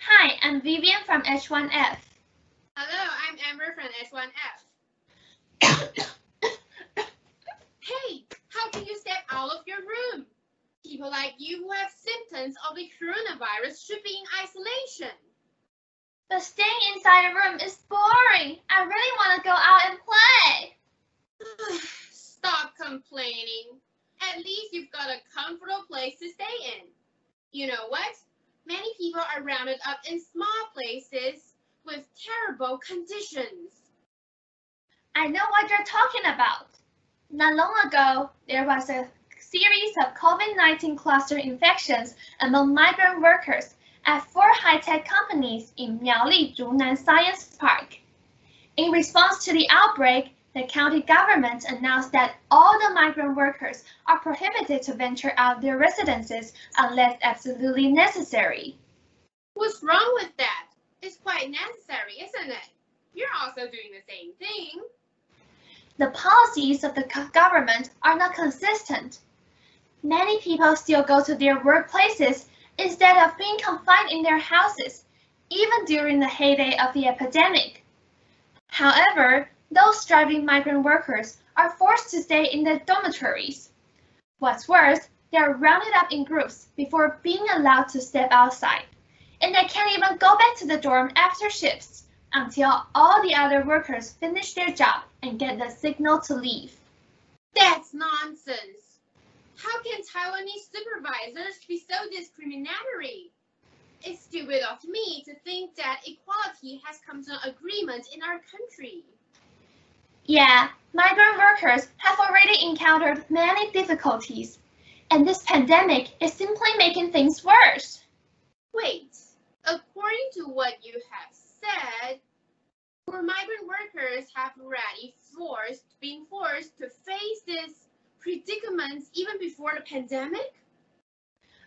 Hi, I'm Vivian from H1F. Hello, I'm Amber from H1F. Hey, how can you step out of your room? People like you who have symptoms of the coronavirus should be in isolation. But staying inside a room is boring. I really want to go out and play. Stop complaining. At least you've got a comfortable place to stay in. You know what? Many people are rounded up in small places with terrible conditions. I know what you're talking about. Not long ago, there was a series of COVID-19 cluster infections among migrant workers at 4 high-tech companies in Miaoli Zhunan Science Park. In response to the outbreak, the county government announced that all the migrant workers are prohibited to venture out their residences unless absolutely necessary. What's wrong with that? It's quite necessary, isn't it? You're also doing the same thing. The policies of the government are not consistent. Many people still go to their workplaces instead of being confined in their houses, even during the heyday of the epidemic. However, those striving migrant workers are forced to stay in their dormitories. What's worse, they are rounded up in groups before being allowed to step outside, and they can't even go back to the dorm after shifts until all the other workers finish their job and get the signal to leave. That's nonsense. How can Taiwanese supervisors be so discriminatory? It's stupid of me to think that equality has come to an agreement in our country. Yeah, migrant workers have already encountered many difficulties, and this pandemic is simply making things worse. Wait, according to what you have said, were migrant workers have already been forced to face this predicament even before the pandemic?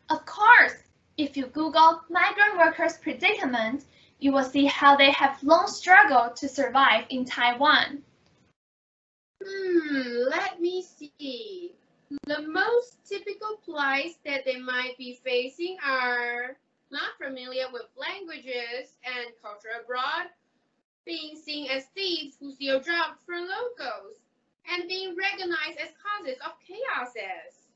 Of course, if you Google migrant workers' predicament, you will see how they have long struggled to survive in Taiwan. Let me see. The most typical plights that they might be facing are not familiar with languages and culture abroad, being seen as thieves who steal jobs from locals, and being recognized as causes of chaoses.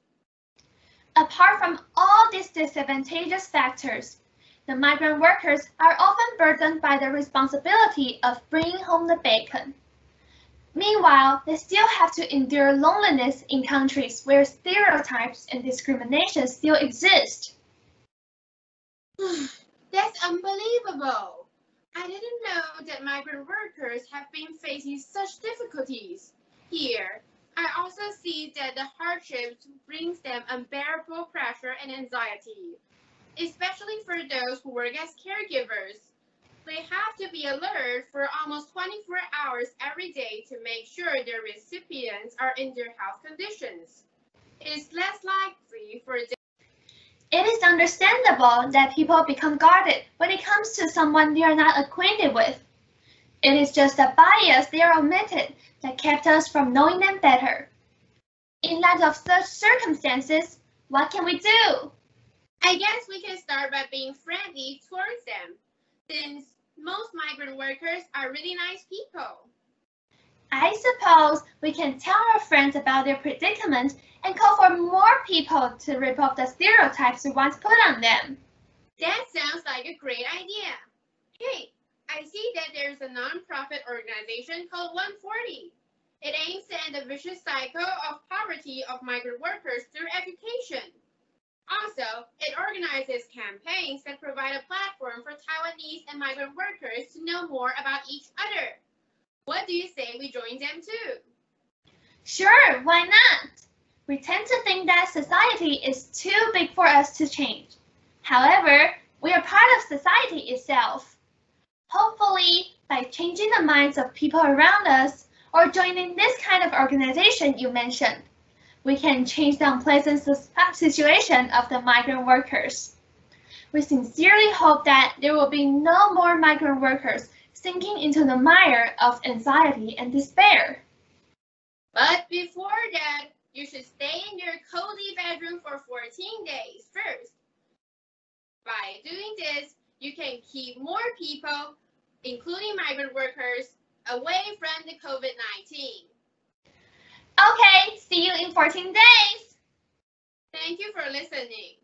Apart from all these disadvantageous factors, the migrant workers are often burdened by the responsibility of bringing home the bacon. Meanwhile, they still have to endure loneliness in countries where stereotypes and discrimination still exist. That's unbelievable. I didn't know that migrant workers have been facing such difficulties. Here, I also see that the hardships brings them unbearable pressure and anxiety, especially for those who work as caregivers. They have to be alert for almost 24 hours every day to make sure their recipients are in their health conditions. It is less likely for them. It is understandable that people become guarded when it comes to someone they are not acquainted with. It is just a bias they are omitted that kept us from knowing them better. In light of such circumstances, what can we do? I guess we can start by being friendly towards them, since most migrant workers are really nice people. I suppose we can tell our friends about their predicament and call for more people to rip off the stereotypes we once put on them. That sounds like a great idea. Hey, I see that there's a non-profit organization called 140. It aims to end the vicious cycle of poverty of migrant workers through education. Also, it organizes campaigns that provide a platform for Taiwanese and migrant workers to know more about each other. What do you say we join them too? Sure, why not? We tend to think that society is too big for us to change. However, we are part of society itself. Hopefully, by changing the minds of people around us or joining this kind of organization you mentioned, we can change the unpleasant situation of the migrant workers. We sincerely hope that there will be no more migrant workers sinking into the mire of anxiety and despair. But before that, you should stay in your cozy bedroom for 14 days first. By doing this, you can keep more people, including migrant workers, away from the COVID-19. Okay, see you in 14 days. Thank you for listening.